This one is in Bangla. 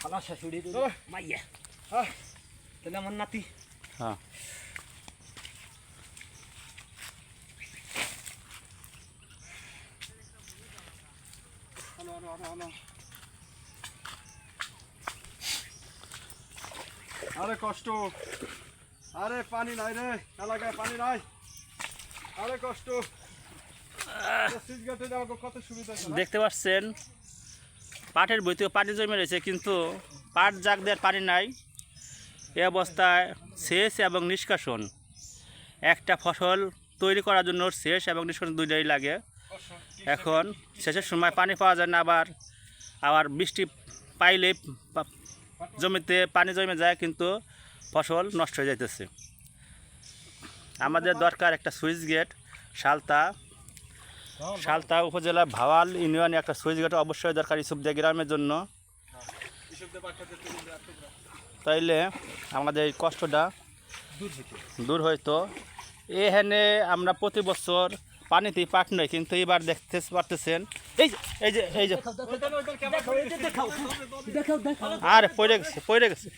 খালা শাশুড়ি মাইয়া তাহলে আমার নাতি। হ্যাঁ আরে কষ্ট, আরে পানি নাই রে, এলাকায় পানি নাই, আরে কষ্ট। কত সুবিধা। দেখতে পাচ্ছেন পাটের বইতে পানি জমে রয়েছে, কিন্তু পাট জাগ দেওয়ার পানি নাই। এ অবস্থায় সেচ এবং নিষ্কাশন, একটা ফসল তৈরি করার জন্য সেচ এবং নিষ্কাশন দুইটাই লাগে। এখন সেচের সময় পানি পাওয়া যায় না, আবার বৃষ্টি পাইলে জমিতে পানি জমে যায়, কিন্তু ফসল নষ্ট হয়ে যাইতেছে। আমাদের দরকার একটা সুইচ গেট। সালতা উপজেলা ভাওয়াল ইউনিয়নে একটা সুইচ গেট অবশ্যই দরকার ইসুফদিয়া গ্রামের জন্য। তাইলে আমাদের এই কষ্টটা দূর হইতো। এখানে আমরা প্রতি বছর পানিতেই পাট নই, কিন্তু এবার দেখতে পারতেছেন এই যে আর পড়ে গেছে।